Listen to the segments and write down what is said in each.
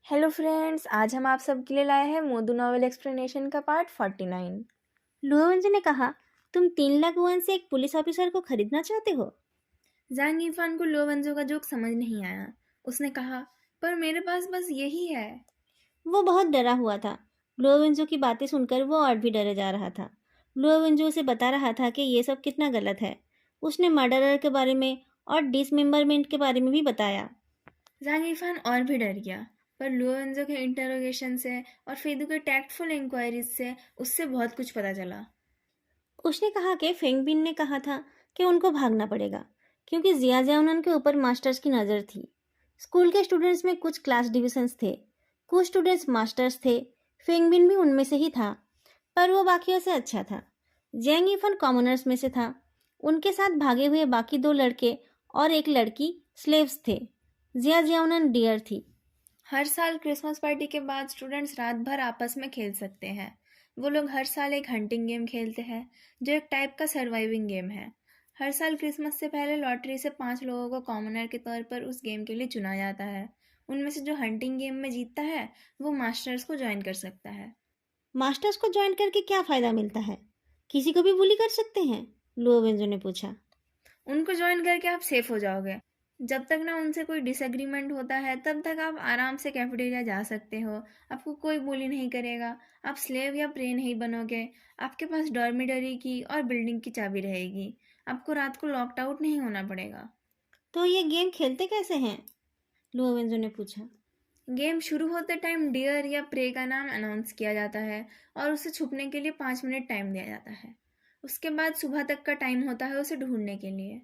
Hello friends, आज हम आप सबके लिए लाए हैं मोदू नॉवल एक्सप्लेनेशन का पार्ट 49। लुओवेंजी ने कहा, तुम 3 लाख वुन से एक पुलिस ऑफिसर को खरीदना चाहते हो? जांग यीफान को लो वंजो का जोक समझ नहीं आया। उसने कहा, पर मेरे पास बस यही है। वो बहुत डरा हुआ था। लुओवेंजो की बातें सुनकर वो और भी डरे जा रहा था। लुओवेंजो उसे बता रहा था कि ये सब कितना गलत है। उसने मर्डरर के बारे में और डिसमेंबरमेंट के बारे में भी बताया। जांग यीफान और भी डर गया, पर लो वंजो के इंटरोगेशन से और फेदू के टैक्टफुल इंक्वायरीज से उससे बहुत कुछ पता चला। उसने कहा कि फेंगबिन ने कहा था कि उनको भागना पड़ेगा, क्योंकि जिया जियाउनन के ऊपर मास्टर्स की नज़र थी। स्कूल के स्टूडेंट्स में कुछ क्लास डिविजन्स थे, कुछ स्टूडेंट्स मास्टर्स थे। फेंगबिन भी उनमें से ही था, पर वो बाकियों से अच्छा था। जैंग इफन कॉमनर्स में से था। उनके साथ भागे हुए बाकी 2 लड़के और एक लड़की स्लेव्स थे। जिया जियाउनन डियर थी। हर साल क्रिसमस पार्टी के बाद स्टूडेंट्स रात भर आपस में खेल सकते हैं। वो लोग हर साल एक हंटिंग गेम खेलते हैं, जो एक टाइप का सर्वाइविंग गेम है। हर साल क्रिसमस से पहले लॉटरी से 5 लोगों को कॉमनर के तौर पर उस गेम के लिए चुना जाता है। उनमें से जो हंटिंग गेम में जीतता है वो मास्टर्स को ज्वाइन कर सकता है। मास्टर्स को ज्वाइन करके क्या फ़ायदा मिलता है? किसी को भी बुली कर सकते हैं? लुओवेंजो ने पूछा। उनको ज्वाइन करके आप सेफ हो जाओगे। जब तक ना उनसे कोई डिसएग्रीमेंट होता है तब तक आप आराम से कैफेटेरिया जा सकते हो। आपको कोई bully नहीं करेगा। आप स्लेव या प्रे नहीं बनोगे। आपके पास डॉर्मिटरी की और बिल्डिंग की चाबी रहेगी। आपको रात को लॉकड आउट नहीं होना पड़ेगा। तो ये गेम खेलते कैसे हैं? लुओवेंजो ने पूछा। गेम शुरू होते टाइम डियर या प्रे का नाम अनाउंस किया जाता है और उसे छुपने के लिए 5 मिनट टाइम दिया जाता है। उसके बाद सुबह तक का टाइम होता है उसे ढूंढने के लिए।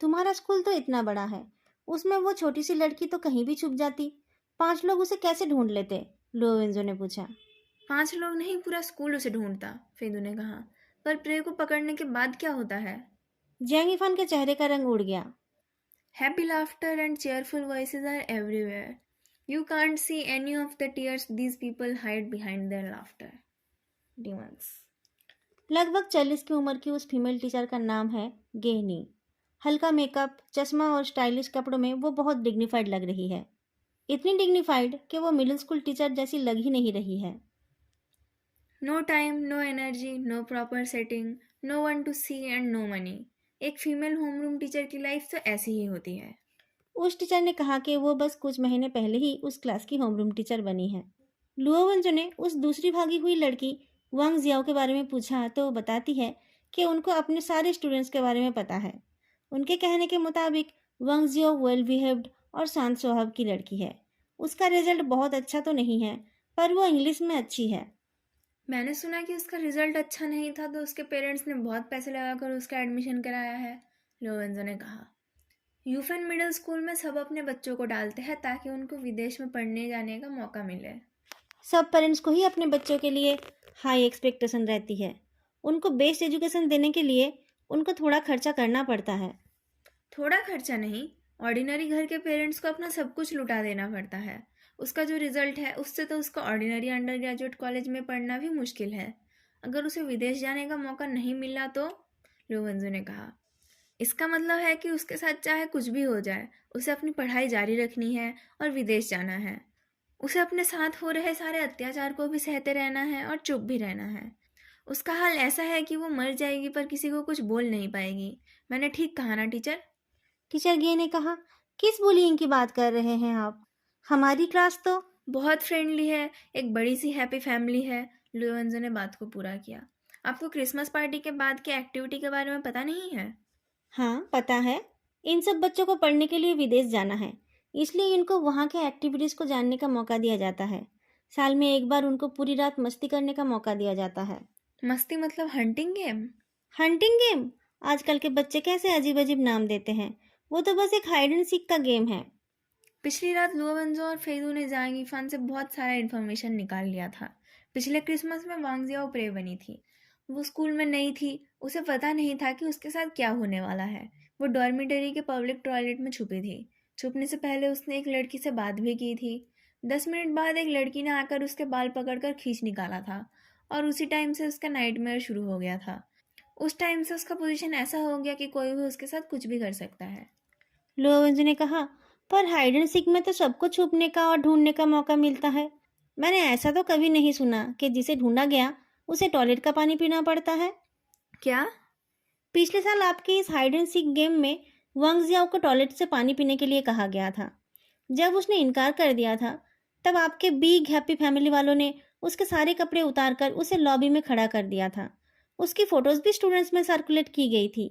तुम्हारा स्कूल तो इतना बड़ा है, उसमें वो छोटी सी लड़की तो कहीं भी छुप जाती। 5 लोग उसे कैसे ढूंढ लेते? लुओवेंजो ने पूछा। 5 लोग नहीं, पूरा स्कूल उसे ढूंढता, फेदू ने कहा। पर प्रे को पकड़ने के बाद क्या होता है? जैंग इफान के चेहरे का रंग उड़ गया। Happy laughter and cheerful voices are everywhere. You can't see any of the tears these people hide behind their laughter. Demons. लगभग 40 की उम्र की उस फीमेल टीचर का नाम है गेहनी। हल्का मेकअप, चश्मा और स्टाइलिश कपड़ों में वो बहुत डिग्निफाइड लग रही है। इतनी डिग्निफाइड कि वो मिडिल स्कूल टीचर जैसी लग ही नहीं रही है। No time, no energy, no proper setting, no one to see and no money. एक फीमेल होमरूम टीचर की लाइफ तो ऐसी ही होती है। उस टीचर ने कहा कि वो बस कुछ महीने पहले ही उस क्लास की होमरूम टीचर बनी है। लुओवंजो ने उस दूसरी भागी हुई लड़की वांग जियाओ के बारे में पूछा तो वो बताती है कि उनको अपने सारे स्टूडेंट्स के बारे में पता है। उनके कहने के मुताबिक वांग जियो वेल बिहेव्ड और शांत स्वभाव की लड़की है। उसका रिजल्ट बहुत अच्छा तो नहीं है, पर वो इंग्लिश में अच्छी है। मैंने सुना कि उसका रिजल्ट अच्छा नहीं था तो उसके पेरेंट्स ने बहुत पैसे लगाकर उसका एडमिशन कराया है, लोवेंजो ने कहा। यूफेन मिडिल स्कूल में सब अपने बच्चों को डालते हैं ताकि उनको विदेश में पढ़ने जाने का मौका मिले। सब पेरेंट्स को ही अपने बच्चों के लिए हाई एक्सपेक्टेशन रहती है। उनको बेस्ट एजुकेशन देने के लिए उनको थोड़ा खर्चा करना पड़ता है। थोड़ा खर्चा नहीं, ऑर्डिनरी घर के पेरेंट्स को अपना सब कुछ लुटा देना पड़ता है। उसका जो रिजल्ट है उससे तो उसका ऑर्डिनरी अंडर ग्रेजुएट कॉलेज में पढ़ना भी मुश्किल है। अगर उसे विदेश जाने का मौका नहीं मिला तो, लोवेंजो ने कहा, इसका मतलब है कि उसके साथ चाहे कुछ भी हो जाए उसे अपनी पढ़ाई जारी रखनी है और विदेश जाना है। उसे अपने साथ हो रहे सारे अत्याचार को भी सहते रहना है और चुप भी रहना है। उसका हाल ऐसा है कि वो मर जाएगी पर किसी को कुछ बोल नहीं पाएगी। मैंने ठीक कहा ना टीचर? टीचर गे ने कहा, किस बुलिंग की बात कर रहे हैं आप? हमारी क्लास तो। बहुत फ्रेंडली है, एक बड़ी सी हैप्पी फैमिली है। लुओंजो ने बात को पूरा किया। आपको क्रिसमस पार्टी के बाद की एक्टिविटी के बारे में पता नहीं है? हाँ, पता है। इन सब बच्चों को पढ़ने के लिए विदेश जाना है, इसलिए इनको वहाँ के एक्टिविटीज़ को जानने का मौका दिया जाता है। साल में एक बार उनको पूरी रात मस्ती करने का मौका दिया जाता है। मस्ती मतलब हंटिंग गेम? Hunting game? आजकल के बच्चे कैसे अजीब अजीब नाम देते हैं। वो तो बस एक हाइड एंड सीक का गेम है। पिछली रात लुओवंजो और फेदू ने जांग यीफान से बहुत सारा इन्फॉर्मेशन निकाल लिया था। पिछले क्रिसमस में वांगजियाओ प्रे बनी थी। वो स्कूल में नई थी। उसे पता नहीं था कि उसके साथ क्या होने वाला है। वो डॉर्मिटरी के पब्लिक टॉयलेट में छुपी थी। छुपने से पहले उसने एक लड़की से बात भी की थी। 10 मिनट बाद एक लड़की ने आकर उसके बाल पकड़कर खींच निकाला था और उसी टाइम से उसका नाइटमेयर शुरू हो गया था। उस टाइम से उसका पोजीशन ऐसा हो गया कि कोई भी उसके साथ कुछ भी कर सकता है। लोवेंज ने कहा, पर हाइड एंड सीक में तो सबको छुपने का और ढूंढने का मौका मिलता है। मैंने ऐसा तो कभी नहीं सुना कि जिसे ढूंढा गया उसे टॉयलेट का पानी पीना पड़ता है। क्या? पिछले साल आपके इस हाइड एंड सीक गेम में वांग जियाओ को टॉयलेट से पानी पीने के लिए कहा गया था। जब उसने इनकार कर दिया था, तब आपके बिग हैप्पी फैमिली वालों ने उसके सारे कपड़े उतारकर उसे लॉबी में खड़ा कर दिया था। उसकी फोटोज भी स्टूडेंट्स में सर्कुलेट की गई थी।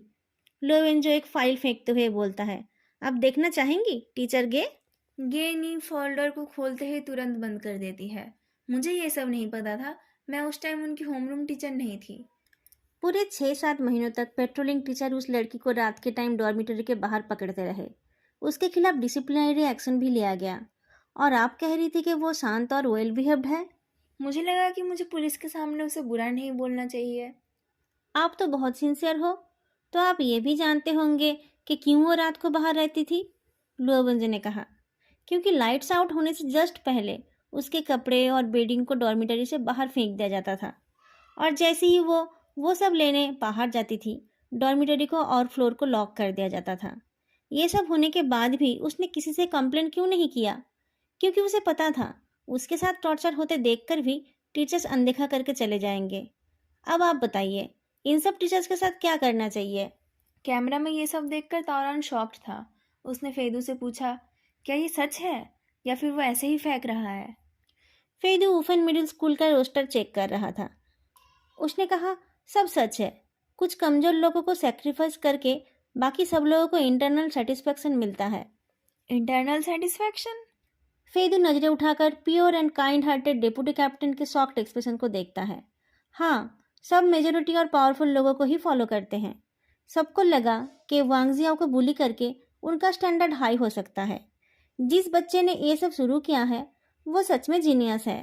लोवेन जो एक फाइल फेंकते हुए बोलता है, आप देखना चाहेंगी टीचर गे? गेनी फोल्डर को खोलते ही तुरंत बंद कर देती है। मुझे ये सब नहीं पता था। मैं उस टाइम उनकी होमरूम टीचर नहीं थी। पूरे 6-7 महीनों तक पेट्रोलिंग टीचर उस लड़की को रात के टाइम डॉर्मिटरी के बाहर पकड़ते रहे। उसके खिलाफ डिसिप्लिनरी एक्शन भी लिया गया। और आप कह रही थी कि वो शांत और वेल बिहेव्ड है। मुझे लगा कि मुझे पुलिस के सामने उसे बुरा नहीं बोलना चाहिए। आप तो बहुत सिंसियर हो। तो आप ये भी जानते होंगे कि क्यों वो रात को बाहर रहती थी? लुओबंजे ने कहा, क्योंकि लाइट्स आउट होने से जस्ट पहले उसके कपड़े और बेडिंग को डॉर्मिटरी से बाहर फेंक दिया जाता था। और जैसे ही वो सब लेने बाहर जाती थी, डॉर्मिटरी को और फ्लोर को लॉक कर दिया जाता था। ये सब होने के बाद भी उसने किसी से कंप्लेंट क्यों नहीं किया? क्योंकि उसे पता था उसके साथ टॉर्चर होते देखकर भी टीचर्स अनदेखा करके चले जाएंगे। अब आप बताइए, इन सब टीचर्स के साथ क्या करना चाहिए? कैमरा में ये सब देखकर तारान शॉक्ड था। उसने फेदू से पूछा, क्या ये सच है या फिर वो ऐसे ही फेंक रहा है? फेदू वुफेन मिडिल स्कूल का रोस्टर चेक कर रहा था। उसने कहा, सब सच है। कुछ कमजोर लोगों को सेक्रीफाइस करके बाकी सब लोगों को इंटरनल सेटिस्फेक्शन मिलता है। Internal satisfaction? फेदू नजरें उठाकर pure and kind hearted deputy captain के सॉफ्ट एक्सप्रेशन को देखता है। हाँ, सब मेजोरिटी और पावरफुल लोगों को ही फॉलो करते हैं। सबको लगा कि वांगजियाओ को बुली करके उनका स्टैंडर्ड हाई हो सकता है। जिस बच्चे ने ये सब शुरू किया है वो सच में जीनियस है।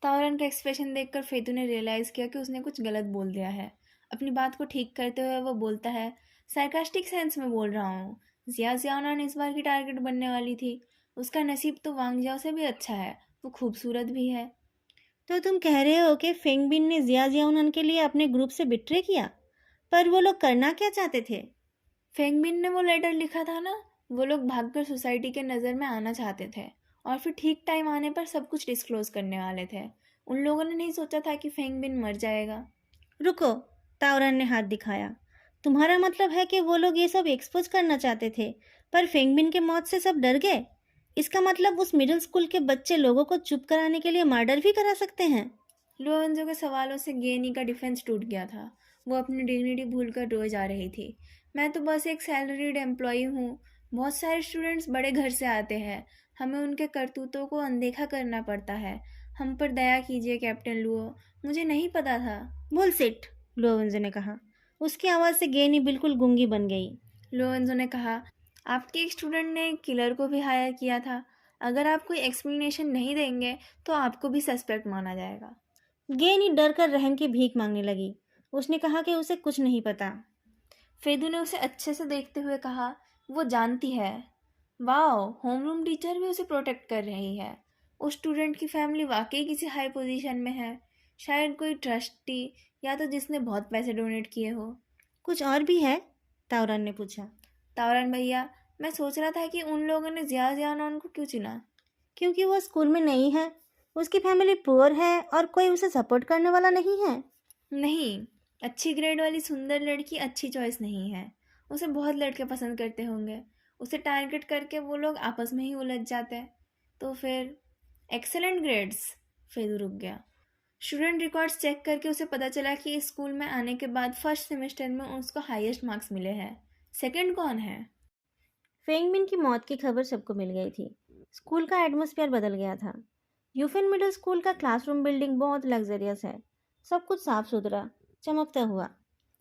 तावरन का एक्सप्रेशन देखकर फेतू ने रियलाइज़ किया कि उसने कुछ गलत बोल दिया है। अपनी बात को ठीक करते हुए वो बोलता है, सार्कास्टिक सेंस में बोल रहा हूँ। जिया जियानान इस बार की टारगेट बनने वाली थी। उसका नसीब तो वांगजाओ से भी अच्छा है। वो खूबसूरत भी है। तो तुम कह रहे हो कि फेंगबिन ने जिया जियाउनन के लिए अपने ग्रुप से बिट्रे किया? पर वो लोग करना क्या चाहते थे? फेंगबिन ने वो लेटर लिखा था ना। वो लोग भागकर सोसाइटी के नज़र में आना चाहते थे और फिर ठीक टाइम आने पर सब कुछ डिस्क्लोज करने वाले थे। उन लोगों ने नहीं सोचा था कि फेंगबिन मर जाएगा। रुको, तावरन ने हाथ दिखाया। तुम्हारा मतलब है कि वो लोग ये सब एक्सपोज करना चाहते थे, पर फेंगबिन के मौत से सब डर गए? इसका मतलब उस मिडिल स्कूल के बच्चे लोगों को चुप कराने के लिए मर्डर भी करा सकते हैं? लुओंजो के सवालों से गेनी का डिफेंस टूट गया था। वो अपनी डिग्निटी भूलकर रोए जा रही थी। मैं तो बस एक सैलरीड एम्प्लॉई हूँ। बहुत सारे स्टूडेंट्स बड़े घर से आते हैं। हमें उनके करतूतों को अनदेखा करना पड़ता है। हम पर दया कीजिए कैप्टन लुओ। मुझे नहीं पता था। बुलसिट, लोवेंजे ने कहा। उसकी आवाज़ से गेनी बिल्कुल गूंगी बन गई। लुओंजो ने कहा, आपके एक स्टूडेंट ने एक किलर को भी हायर किया था। अगर आप कोई एक्सप्लेनेशन नहीं देंगे तो आपको भी सस्पेक्ट माना जाएगा। गेनी डर कर रहम की भीख मांगने लगी। उसने कहा कि उसे कुछ नहीं पता। फेदू ने उसे अच्छे से देखते हुए कहा, वो जानती है। वाओ, होमरूम टीचर भी उसे प्रोटेक्ट कर रही है। उस स्टूडेंट की फैमिली वाकई किसी हाई पोजीशन में है। शायद कोई ट्रस्टी या तो जिसने बहुत पैसे डोनेट किए हो। कुछ और भी है? तावरन ने पूछा। तावरन भैया, मैं सोच रहा था कि उन लोगों ने जिया जियानॉन को क्यों चुना। क्योंकि वो स्कूल में नहीं है। उसकी फैमिली पुअर है और कोई उसे सपोर्ट करने वाला नहीं है। नहीं, अच्छी ग्रेड वाली सुंदर लड़की अच्छी चॉइस नहीं है। उसे बहुत लड़के पसंद करते होंगे। उसे टारगेट करके वो लोग आपस में ही उलझ जाते हैं। तो फिर एक्सेलेंट ग्रेड्स। फेदू रुक गया। स्टूडेंट रिकॉर्ड्स चेक करके उसे पता चला कि इस स्कूल में आने के बाद फर्स्ट सेमेस्टर में उसको हाईएस्ट मार्क्स मिले हैं। सेकंड कौन है? फेंगबिन की मौत की खबर सबको मिल गई थी। स्कूल का एटमॉस्फेयर बदल गया था। यूफिन मिडिल स्कूल का क्लासरूम बिल्डिंग बहुत लग्जरियस है। सब कुछ साफ सुथरा, चमकता हुआ।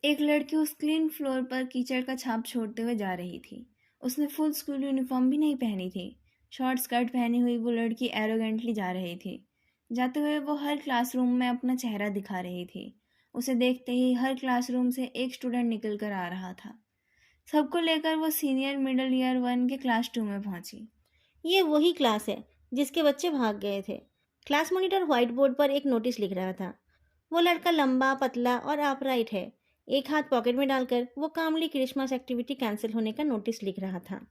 एक लड़की उस क्लीन फ्लोर पर कीचड़ का छाप छोड़ते हुए जा रही थी। उसने फुल स्कूल यूनिफॉर्म भी नहीं पहनी थी। शॉर्ट स्कर्ट पहनी हुई वो लड़की एरोगेंटली जा रही थी। जाते हुए वो हर क्लासरूम में अपना चेहरा दिखा रही थी। उसे देखते ही हर क्लासरूम से एक स्टूडेंट निकल कर आ रहा था। सबको लेकर वो सीनियर मिडिल ईयर 1 के क्लास 2 में पहुंची। ये वही क्लास है जिसके बच्चे भाग गए थे। क्लास मॉनिटर व्हाइट बोर्ड पर एक नोटिस लिख रहा था। वो लड़का लंबा, पतला और अपराइट है। एक हाथ पॉकेट में डालकर वो कामली क्रिसमस एक्टिविटी कैंसिल होने का नोटिस लिख रहा था।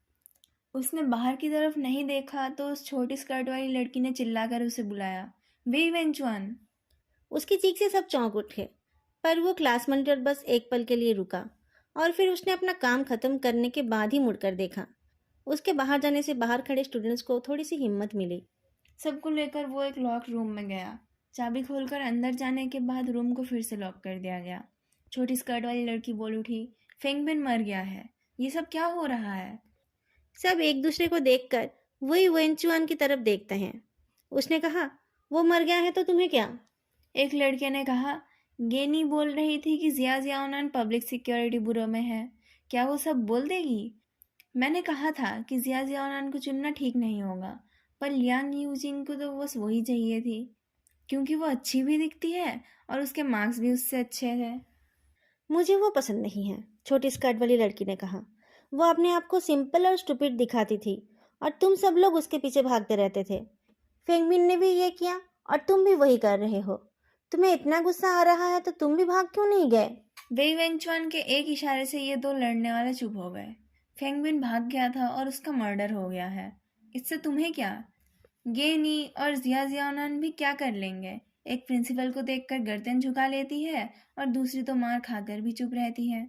उसने बाहर की तरफ नहीं देखा तो उस छोटी स्कर्ट वाली लड़की ने चिल्लाकर उसे बुलाया, वे वेंचुआन। उसकी चीख से सब चौंक उठे, पर वो क्लास मॉनिटर बस एक पल के लिए रुका और फिर उसने अपना काम खत्म करने के बाद ही मुड़कर देखा। उसके बाहर जाने से बाहर खड़े स्टूडेंट्स को थोड़ी सी हिम्मत मिली। सबको लेकर वो एक लॉक रूम में गया। चाबी खोलकर अंदर जाने के बाद रूम को फिर से लॉक कर दिया गया। छोटी स्कर्ट वाली लड़की बोल उठी, फेंगबिन मर गया है, ये सब क्या हो रहा है? सब एक दूसरे को देखकर वही वेंचुआन की तरफ देखते हैं। उसने कहा, वो मर गया है तो तुम्हें क्या? एक लड़के ने कहा, गेनी बोल रही थी कि जिया जियाओनान पब्लिक सिक्योरिटी ब्यूरो में है, क्या वो सब बोल देगी? मैंने कहा था कि जिया जियाओनान को चुनना ठीक नहीं होगा, पर लियांग यूजिंग को तो बस वही चाहिए थी, क्योंकि वो अच्छी भी दिखती है और उसके मार्क्स भी उससे अच्छे थे। मुझे वो पसंद नहीं है, छोटी स्कर्ट वाली लड़की ने कहा। वो अपने आप को सिंपल और स्टूपिड दिखाती थी और तुम सब लोग उसके पीछे भागते रहते थे। फेंगमिन ने भी ये किया और तुम भी वही कर रहे हो। तुम्हें इतना गुस्सा आ रहा है तो तुम भी भाग क्यों नहीं गए? वेई वेंचुआन के एक इशारे से ये दो लड़ने वाले चुप हो गए। फेंगबिन भाग गया था और उसका मर्डर हो गया है, इससे तुम्हें क्या? गेनी और जिया जियाओनान भी क्या कर लेंगे? एक प्रिंसिपल को देखकर गर्दन झुका लेती है और दूसरी तो मार खाकर भी चुप रहती है।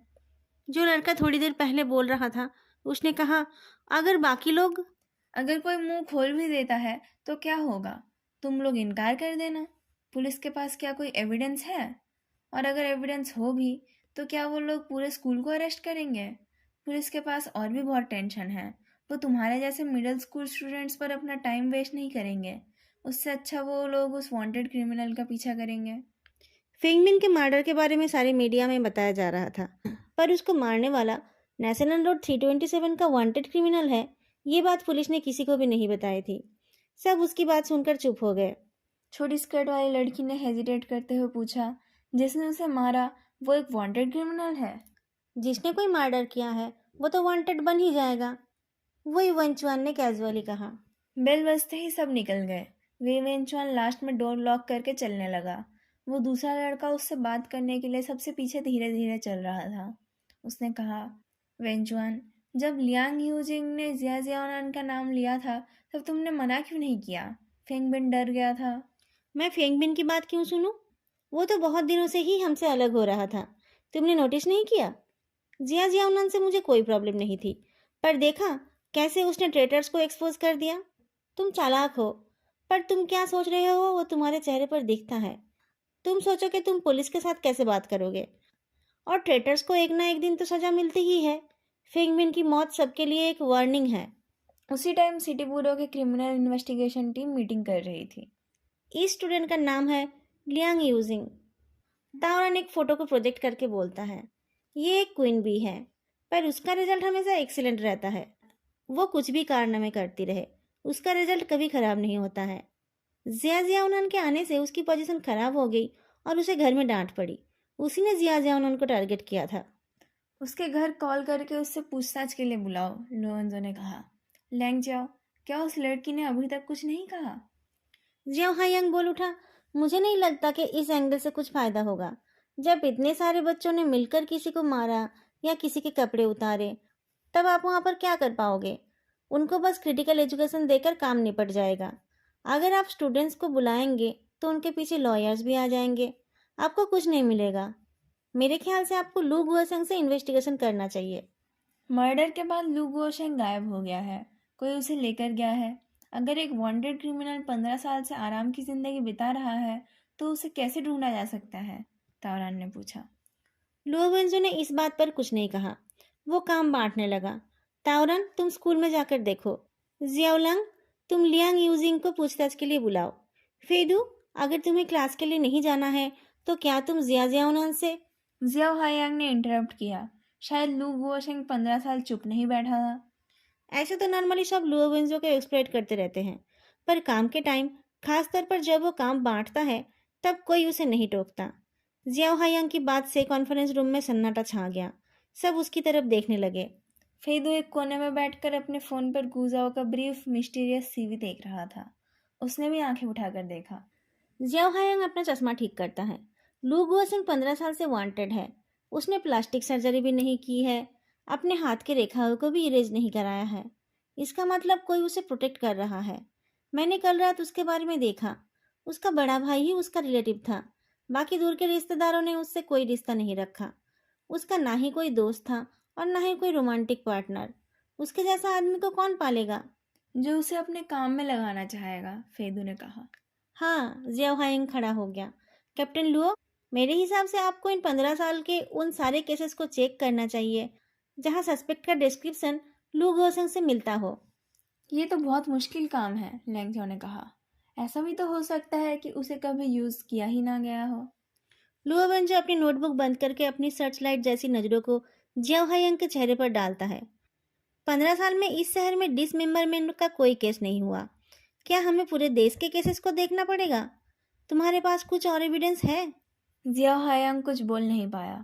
जो लड़का थोड़ी देर पहले बोल रहा था, उसने कहा, अगर बाकी लोग? अगर कोई मुंह खोल भी देता है तो क्या होगा? तुम लोग इनकार कर देना। पुलिस के पास क्या कोई एविडेंस है? और अगर एविडेंस हो भी तो क्या वो लोग पूरे स्कूल को अरेस्ट करेंगे? पुलिस के पास और भी बहुत टेंशन है। वो तुम्हारे जैसे मिडिल स्कूल स्टूडेंट्स पर अपना टाइम वेस्ट नहीं करेंगे। उससे अच्छा वो लोग उस वांटेड क्रिमिनल का पीछा करेंगे। फेंगमिन के मर्डर के बारे में सारे मीडिया में बताया जा रहा था, पर उसको मारने वाला नेशनल रोड 327 का वांटेड क्रिमिनल है, ये बात पुलिस ने किसी को भी नहीं बताई थी। सब उसकी बात सुनकर चुप हो गए। छोटी स्कर्ट वाली लड़की ने हेजिटेट करते हुए पूछा, जिसने उसे मारा वो एक वांटेड क्रिमिनल है? जिसने कोई मर्डर किया है वो तो वांटेड बन ही जाएगा, वही वंचुआन ने कैजुअली कहा। बेल बजते ही सब निकल गए। वे वेंचुआन लास्ट में डोर लॉक करके चलने लगा। वो दूसरा लड़का उससे बात करने के लिए सबसे पीछे धीरे धीरे चल रहा था। उसने कहा, वेंचुआन, जब लियांग यूजिंग ने जिया जियाओनान का नाम लिया था तब तुमने मना क्यों नहीं किया? फेंगबिन डर गया था। मैं फेंगबिन की बात क्यों सुनूं? वो तो बहुत दिनों से ही हमसे अलग हो रहा था, तुमने नोटिस नहीं किया? जिया जियाउनन से मुझे कोई प्रॉब्लम नहीं थी, पर देखा कैसे उसने ट्रेटर्स को एक्सपोज कर दिया। तुम चालाक हो, पर तुम क्या सोच रहे हो वो तुम्हारे चेहरे पर दिखता है। तुम सोचो कि तुम पुलिस के साथ कैसे बात करोगे, और ट्रेटर्स को एक ना एक दिन तो सजा मिलती ही है। फेंगमिन की मौत सबके लिए एक वार्निंग है। उसी टाइम सिटी ब्यूरो की क्रिमिनल इन्वेस्टिगेशन टीम मीटिंग कर रही थी। इस स्टूडेंट का नाम है लियांग यूजिंग। ताओरन एक फोटो को प्रोजेक्ट करके बोलता है, ये एक क्वीन बी है, पर उसका रिजल्ट हमेशा एक्सीलेंट रहता है। वो कुछ भी कारनामे करती रहे, उसका रिजल्ट कभी खराब नहीं होता है। जिया जियाउनन के आने से उसकी पोजीशन खराब हो गई और उसे घर में डांट पड़ी। उसी ने जिया जियाउनन को टारगेट किया था। उसके घर कॉल करके उससे पूछताछ के लिए बुलाओ, लोरेंजो ने कहा। लैंग जाओ, क्या उस लड़की ने अभी तक कुछ नहीं कहा? जिया हायंग बोल उठा, मुझे नहीं लगता कि इस एंगल से कुछ फायदा होगा। जब इतने सारे बच्चों ने मिलकर किसी को मारा या किसी के कपड़े उतारे, तब आप वहाँ पर क्या कर पाओगे? उनको बस क्रिटिकल एजुकेशन देकर काम निपट जाएगा। अगर आप स्टूडेंट्स को बुलाएंगे तो उनके पीछे लॉयर्स भी आ जाएंगे, आपको कुछ नहीं मिलेगा। मेरे ख्याल से आपको लू गुओसेंग से इन्वेस्टिगेशन करना चाहिए। मर्डर के बाद लू गुओशेंग गायब हो गया है, कोई उसे लेकर गया है। अगर एक वांटेड क्रिमिनल 15 साल से आराम की जिंदगी बिता रहा है तो उसे कैसे ढूंढा जा सकता है? तावरान ने पूछा। लुओवेंजो ने इस बात पर कुछ नहीं कहा। वो काम बांटने लगा। ताओरन, तुम स्कूल में जाकर देखो। जियाओलंग, तुम लियांग यूजिंग को पूछताछ के लिए बुलाओ। फेदू, अगर तुम्हें क्लास के लिए नहीं जाना है तो क्या तुम जिया जियाओनन से? जियाओ हायांग ने इंटरप्ट किया। शायद लू गुओशेंग 15 साल चुप नहीं बैठा था। ऐसे तो नॉर्मली सब लुओवेंजो को एक्सप्लॉइट करते रहते हैं, पर काम के टाइम, खासतौर पर जब वो काम बांटता है, तब कोई उसे नहीं टोकता। जियाओ हायांग की बात से कॉन्फ्रेंस रूम में सन्नाटा छा गया। सब उसकी तरफ देखने लगे। फेदू एक कोने में बैठकर अपने फोन पर गुजाओ का ब्रीफ मिस्टीरियस सीवी देख रहा था। उसने भी आंखें उठाकर देखा। जियाओ हायांग अपना चश्मा ठीक करता है। लू गुओसिंग 15 साल से वांटेड है। उसने प्लास्टिक सर्जरी भी नहीं की है, अपने हाथ के रेखाओं को भी इरेज नहीं कराया है। इसका मतलब कोई उसे प्रोटेक्ट कर रहा है। मैंने कल रात उसके बारे में देखा। उसका बड़ा भाई ही उसका रिलेटिव था। बाकी दूर के रिश्तेदारों ने उससे कोई रिश्ता नहीं रखा। उसका ना ही कोई दोस्त था और ना ही कोई रोमांटिक पार्टनर। उसके जैसा आदमी को कौन पालेगा? जो उसे अपने काम में लगाना चाहेगा, फेदू ने कहा। हाँ, जियाओ हायंग खड़ा हो गया। कैप्टन लुओ, मेरे हिसाब से आपको इन 15 साल के उन सारे केसेस को चेक करना चाहिए जहाँ सस्पेक्ट का डिस्क्रिप्शन लू गोसेंग से मिलता हो। ये तो बहुत मुश्किल काम है, लैंग ने कहा। ऐसा भी तो हो सकता है कि उसे कभी यूज़ किया ही ना गया हो। लुओ वेंजो अपनी नोटबुक बंद करके अपनी सर्च लाइट जैसी नजरों को जियाओ हायंग के चेहरे पर डालता है। 15 साल में इस शहर में डिसमेंबरमेंट का कोई केस नहीं हुआ। क्या हमें पूरे देश के केसेस को देखना पड़ेगा? तुम्हारे पास कुछ और एविडेंस है? जिया हायांग कुछ बोल नहीं पाया।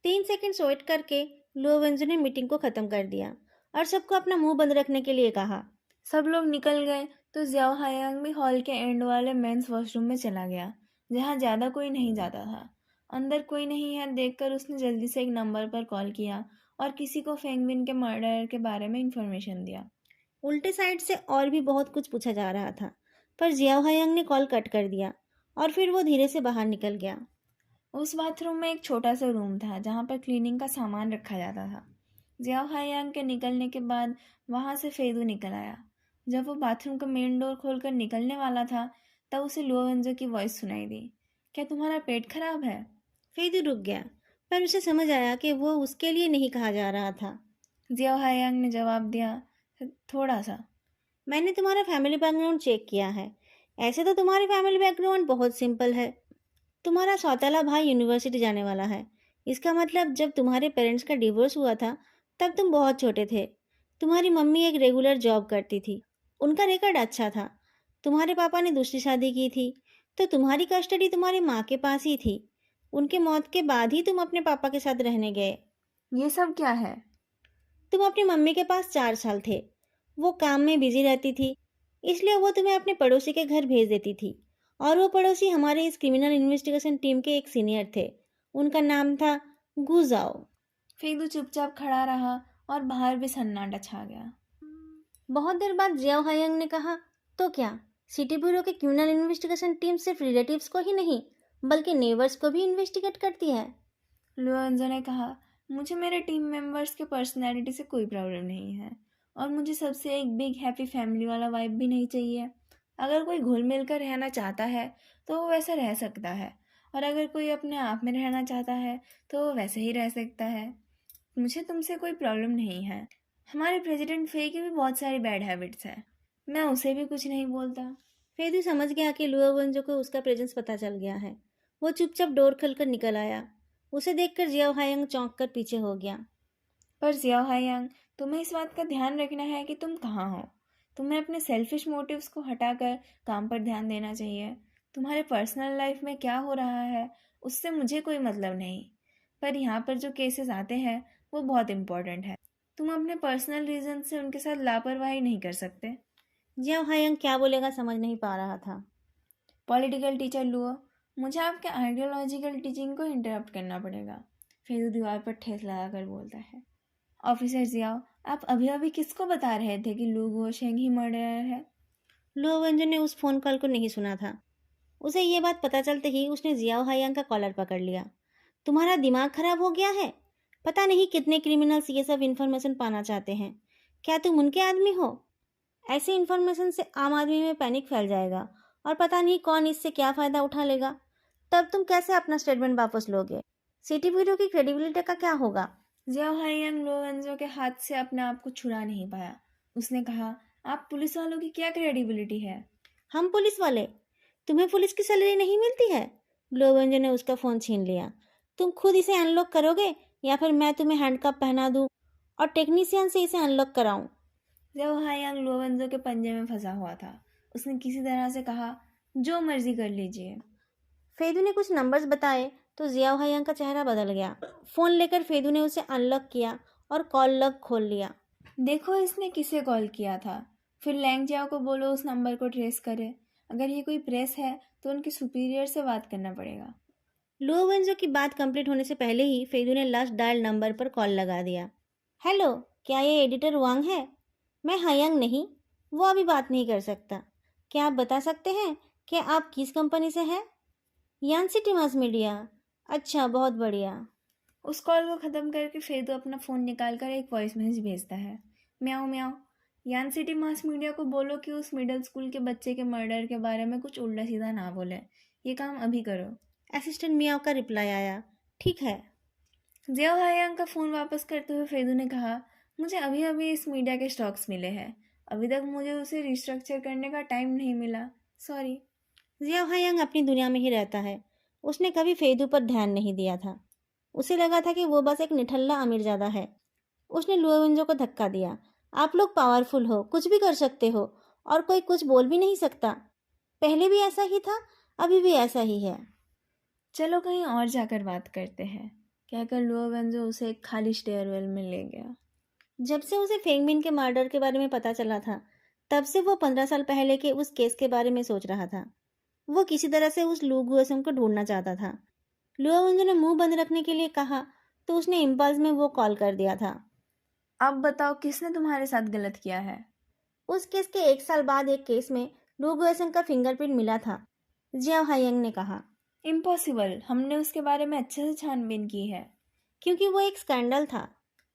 3 सेकंड वेट करके लुओ वेंजो ने मीटिंग को खत्म कर दिया और सबको अपना मुंह बंद रखने के लिए कहा। सब लोग निकल गए तो जियाओ हायांग भी हॉल के एंड वाले मेंस वॉशरूम में चला गया, जहाँ ज़्यादा कोई नहीं जाता था। अंदर कोई नहीं है देखकर उसने जल्दी से एक नंबर पर कॉल किया और किसी को फेंगबिन के मर्डर के बारे में इंफॉर्मेशन दिया। उल्टे साइड से और भी बहुत कुछ पूछा जा रहा था, पर जियाओ हायांग ने कॉल कट कर दिया और फिर वो धीरे से बाहर निकल गया। उस बाथरूम में एक छोटा सा रूम था जहाँ पर क्लीनिंग का सामान रखा जाता था। जियाओ हायांग के निकलने के बाद वहाँ से फेदू निकल आया। जब वो बाथरूम का मेन डोर खोलकर निकलने वाला था तब उसे लुओ वेंजो की वॉइस सुनाई दी। क्या तुम्हारा पेट खराब है? फेदू रुक गया, पर उसे समझ आया कि वो उसके लिए नहीं कहा जा रहा था। जियाओ हायांग ने जवाब दिया, थोड़ा सा। मैंने तुम्हारा फैमिली बैकग्राउंड चेक किया है। ऐसे तो तुम्हारी फैमिली बैकग्राउंड बहुत सिंपल है। तुम्हारा सौतेला भाई यूनिवर्सिटी जाने वाला है। इसका मतलब जब तुम्हारे पेरेंट्स का डिवोर्स हुआ था तब तुम बहुत छोटे थे। तुम्हारी मम्मी एक रेगुलर जॉब करती थी। उनका रिकॉर्ड अच्छा था। तुम्हारे पापा ने दूसरी शादी की थी, तो तुम्हारी कस्टडी तुम्हारी माँ के पास ही थी। उनके मौत के बाद ही तुम अपने पापा के साथ रहने गए। ये सब क्या है? तुम अपनी मम्मी के पास 4 साल थे। वो काम में बिजी रहती थी, इसलिए वो तुम्हें अपने पड़ोसी के घर भेज देती थी। और वो पड़ोसी हमारे इस क्रिमिनल इन्वेस्टिगेशन टीम के एक सीनियर थे। उनका नाम था गुजाओ। फेदू चुपचाप खड़ा रहा और बाहर भी सन्नाटा छा गया। बहुत देर बाद जियाओ हायंग ने कहा, तो क्या सिटी ब्यूरो की क्रिमिनल इन्वेस्टिगेशन टीम सिर्फ रिलेटिव्स को ही नहीं बल्कि नेबर्स को भी इन्वेस्टिगेट करती है? लुअंजो ने कहा, मुझे मेरे टीम मेंबर्स के पर्सनैलिटी से कोई प्रॉब्लम नहीं है और मुझे सबसे एक बिग हैप्पी फैमिली वाला वाइब भी नहीं चाहिए। अगर कोई घुल मिल कर रहना चाहता है तो वो वैसा रह सकता है, और अगर कोई अपने आप में रहना चाहता है तो वो वैसे ही रह सकता है। मुझे तुमसे कोई प्रॉब्लम नहीं है। हमारे प्रेसिडेंट फे की भी बहुत सारी बैड हैबिट्स हैं, मैं उसे भी कुछ नहीं बोलता। फेदी समझ गया कि लुओ वेंजो को उसका प्रेजेंस पता चल गया है। वो चुपचाप डोर खोलकर निकल आया। उसे देखकर जियाओ हायंग चौंक कर पीछे हो गया। पर जियाओ हायांग, तुम्हें इस बात का ध्यान रखना है कि तुम कहाँ हो। तुम्हें अपने सेल्फिश मोटिव्स को हटाकर काम पर ध्यान देना चाहिए। तुम्हारे पर्सनल लाइफ में क्या हो रहा है उससे मुझे कोई मतलब नहीं, पर यहाँ पर जो केसेस आते हैं वो बहुत इम्पोर्टेंट है। तुम अपने पर्सनल रीज़न से उनके साथ लापरवाही नहीं कर सकते। जियाओ हायंग क्या बोलेगा समझ नहीं पा रहा था। पॉलिटिकल टीचर लुओ, मुझे आपके आइडियोलॉजिकल टीचिंग को इंटरप्ट करना पड़ेगा, फिर दीवार पर ठेस लगाकर बोलता है। ऑफिसर जियाओ, आप अभी अभी किसको बता रहे थे कि लू गुओशेंग ही मर्डरर है? लुओ वेंजो ने उस फोन कॉल को नहीं सुना था। उसे ये बात पता चलते ही उसने जियाओ हायांग का कॉलर पकड़ लिया। तुम्हारा दिमाग खराब हो गया है? पता नहीं कितने क्रिमिनल्स ये सब इन्फॉर्मेशन पाना चाहते हैं। क्या तुम उनके आदमी हो? ऐसी इन्फॉर्मेशन से आम आदमी में पैनिक फैल जाएगा और पता नहीं कौन इससे क्या फ़ायदा उठा लेगा। तब तुम कैसे अपना स्टेटमेंट वापस लोगे? सिटी ब्यूरो की क्रेडिबिलिटी का क्या होगा? जियाओ हायांग लोवेंजो के हाथ से अपने आप को छुड़ा नहीं पाया। उसने कहा, आप पुलिस वालों की क्या क्रेडिबिलिटी है? हम पुलिस वाले? तुम्हें पुलिस की सैलरी नहीं मिलती है? लोवेंजो ने उसका फ़ोन छीन लिया। तुम खुद इसे अनलॉक करोगे या फिर मैं तुम्हें हैंडकप पहना दूं और टेक्नीशियन से इसे अनलॉक कराऊं? जियाओ हायांग लोवेंजो के पंजे में फंसा हुआ था। उसने किसी तरह से कहा, जो मर्जी कर लीजिए। फेदू ने कुछ नंबर्स बताए तो जियाओ हायांग का चेहरा बदल गया। फ़ोन लेकर फेदू ने उसे अनलॉक किया और कॉल लॉग खोल लिया। देखो इसने किसे कॉल किया था। फिर लैंग जियाओ को बोलो उस नंबर को ट्रेस करे। अगर ये कोई प्रेस है तो उनके सुपीरियर से बात करना पड़ेगा। लुओ वेंजो की बात कंप्लीट होने से पहले ही फेदू ने लास्ट डायल नंबर पर कॉल लगा दिया। हेलो, क्या ये एडिटर वांग है? मैं हयंग नहीं, वो अभी बात नहीं कर सकता। क्या आप बता सकते हैं कि आप किस कंपनी से हैं? यान सिटी मास मीडिया। अच्छा, बहुत बढ़िया। उस कॉल को ख़त्म करके फेदू अपना फ़ोन निकाल कर एक वॉइस मैसेज भेजता है। म्याऊं म्याऊं। यान सिटी मास मीडिया को बोलो कि उस मिडिल स्कूल के बच्चे के मर्डर के बारे में कुछ उल्टा सीधा ना बोले। ये काम अभी करो। असिस्टेंट मियाओ का रिप्लाई आया, ठीक है। जिया हायांग का फ़ोन वापस करते हुए फेदू ने कहा, मुझे अभी अभी इस मीडिया के स्टॉक्स मिले हैं। अभी तक मुझे उसे रिस्ट्रक्चर करने का टाइम नहीं मिला। सॉरी। जिया हयंग अपनी दुनिया में ही रहता है। उसने कभी फेदू पर ध्यान नहीं दिया था। उसे लगा था कि वो बस एक निठल्ला अमीरजादा है। उसने लुओविंजो को धक्का दिया। आप लोग पावरफुल हो, कुछ भी कर सकते हो, और कोई कुछ बोल भी नहीं सकता। पहले भी ऐसा ही था, अभी भी ऐसा ही है। चलो कहीं और जाकर बात करते हैं, कहकर लुओ वेंजो उसे एक खाली स्टेयरवेल में ले गया। जब से उसे फेंगबिन के मर्डर के बारे में पता चला था, तब से वो 15 साल पहले के उस केस के बारे में सोच रहा था। वो किसी तरह से उस लू गुएसम को ढूंढना चाहता था। लुओविंजो ने मुंह बंद रखने के लिए कहा, तो उसने इम्पल्स में वो कॉल कर दिया था। अब बताओ किसने तुम्हारे साथ गलत किया है? उस केस के 1 साल बाद एक केस में लू गुएसम का फिंगरप्रिंट मिला था, जियाओ हायंग ने कहा। इम्पॉसिबल, हमने उसके बारे में अच्छे से छानबीन की है। क्योंकि वो एक स्कैंडल था।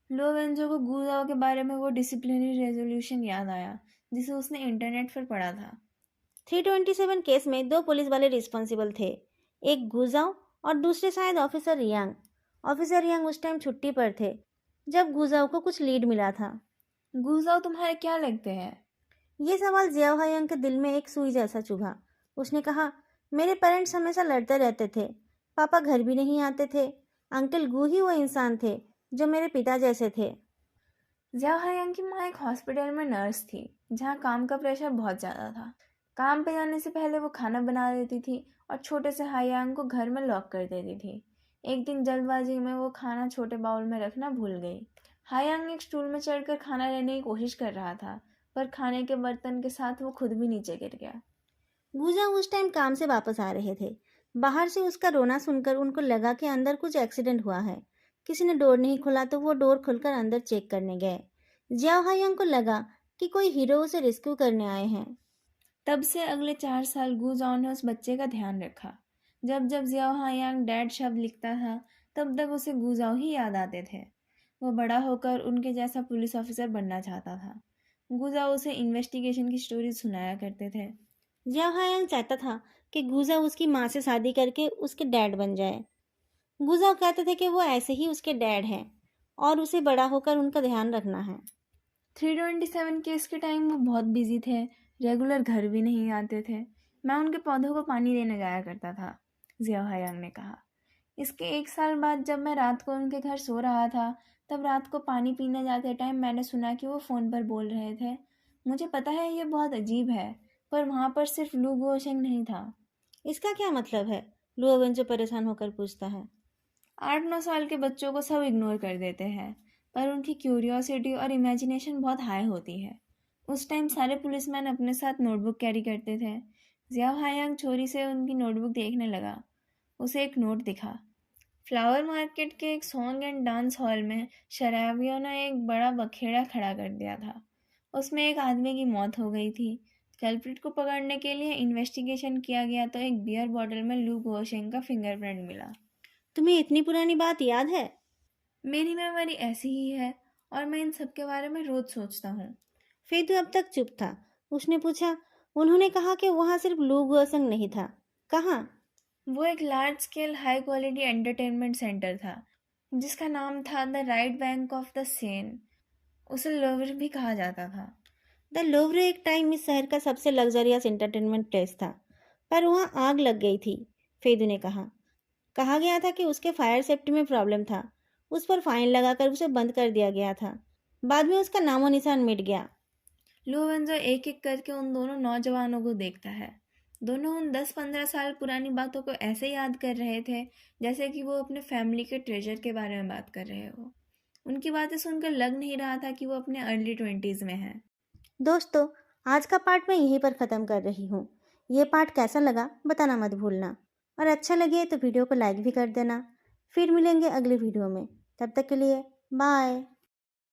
लो वेंजो को गुजाओ के बारे में वो डिसिप्लिनरी रेजोल्यूशन याद आया जिसे उसने इंटरनेट पर पढ़ा था। 327 केस में 2 पुलिस वाले रिस्पॉन्सिबल थे, एक गुजाओ और दूसरे शायद ऑफिसर रियांग। ऑफिसर रियांग उस टाइम छुट्टी पर थे जब गुजाओ को कुछ लीड मिला था। गुजाओ तुम्हारे क्या लगते हैं? ये सवाल जियाओ हायंग के दिल में एक सुई जैसा चुभा। उसने कहा, मेरे पेरेंट्स हमेशा लड़ते रहते थे। पापा घर भी नहीं आते थे। अंकल गू ही वो इंसान थे जो मेरे पिता जैसे थे। जिया हायांग की माँ एक हॉस्पिटल में नर्स थी जहाँ काम का प्रेशर बहुत ज़्यादा था। काम पे जाने से पहले वो खाना बना देती थी और छोटे से हायांग को घर में लॉक कर देती थी। एक दिन जल्दबाजी में वो खाना छोटे बाउल में रखना भूल गई। हायांग एक स्टूल में चढ़कर खाना लेने की कोशिश कर रहा था, पर खाने के बर्तन के साथ वो खुद भी नीचे गिर गया। गुजा उस टाइम काम से वापस आ रहे थे। बाहर से उसका रोना सुनकर उनको लगा कि अंदर कुछ एक्सीडेंट हुआ है। किसी ने डोर नहीं खोला तो वो डोर खोलकर अंदर चेक करने गए। जियाओ हायंग को लगा कि कोई हीरो उसे रेस्क्यू करने आए हैं। तब से अगले 4 साल गुजाओ ने उस बच्चे का ध्यान रखा। जब जब जियाओ हायांग डैड शब्द लिखता था, तब तक उसे गुजाओ ही याद आते थे। वो बड़ा होकर उनके जैसा पुलिस ऑफिसर बनना चाहता था। गुजाओ उसे इन्वेस्टिगेशन की स्टोरी सुनाया करते थे। जियाओ हायंग चाहता था कि गुजा उसकी माँ से शादी करके उसके डैड बन जाए। गुजाओ कहते थे कि वो ऐसे ही उसके डैड हैं और उसे बड़ा होकर उनका ध्यान रखना है। 327 केस के टाइम वो बहुत बिजी थे, रेगुलर घर भी नहीं आते थे। मैं उनके पौधों को पानी देने जाया करता था, जिया हयांग ने कहा। इसके 1 साल बाद जब मैं रात को उनके घर सो रहा था, तब रात को पानी पीने जाते टाइम मैंने सुना कि वो फ़ोन पर बोल रहे थे। मुझे पता है ये बहुत अजीब है, पर वहाँ पर सिर्फ लू गुओशेंग नहीं था। इसका क्या मतलब है? लुओवेंजो परेशान होकर पूछता है। 8-9 साल के बच्चों को सब इग्नोर कर देते हैं, पर उनकी क्यूरियोसिटी और इमेजिनेशन बहुत हाई होती है। उस टाइम सारे पुलिसमैन अपने साथ नोटबुक कैरी करते थे। जियाओ हायांग चोरी से उनकी नोटबुक देखने लगा। उसे एक नोट दिखा। फ्लावर मार्केट के एक सॉन्ग एंड डांस हॉल में शराबियों ने एक बड़ा बखेड़ा खड़ा कर दिया था। उसमें एक आदमी की मौत हो गई थी। कल्प्रिट को पकड़ने के लिए इन्वेस्टिगेशन किया गया तो एक बियर बॉटल में लू गोशेंग का फिंगरप्रिंट मिला। तुम्हें इतनी पुरानी बात याद है? मेरी मेमोरी ऐसी ही है और मैं इन सब के बारे में रोज सोचता हूँ। फेदू अब तक चुप था। उसने पूछा, उन्होंने कहा कि वहाँ सिर्फ लू गुआसंग नहीं था। कहाँ? वो एक large scale high quality entertainment centre था जिसका नाम था the right bank of the Sen. उसे लोवर भी कहा जाता था। द लोवरे एक टाइम इस शहर का सबसे लग्जरियस एंटरटेनमेंट प्लेस था, पर वहाँ आग लग गई थी। फेदू ने कहा गया था कि उसके फायर सेफ्टी में प्रॉब्लम था। उस पर फाइन लगाकर उसे बंद कर दिया गया था। बाद में उसका नामो निशान मिट गया। लोवेंजो एक एक करके उन दोनों नौजवानों को देखता है। दोनों उन 10-15 साल पुरानी बातों को ऐसे याद कर रहे थे जैसे कि वो अपने फैमिली के ट्रेजर के बारे में बात कर रहे हो। उनकी बातें सुनकर लग नहीं रहा था कि वो अपने अर्ली 20s में हैं। दोस्तों, आज का पार्ट मैं यहीं पर ख़त्म कर रही हूँ। ये पार्ट कैसा लगा बताना मत भूलना, और अच्छा लगे तो वीडियो को लाइक भी कर देना। फिर मिलेंगे अगली वीडियो में। तब तक के लिए बाय।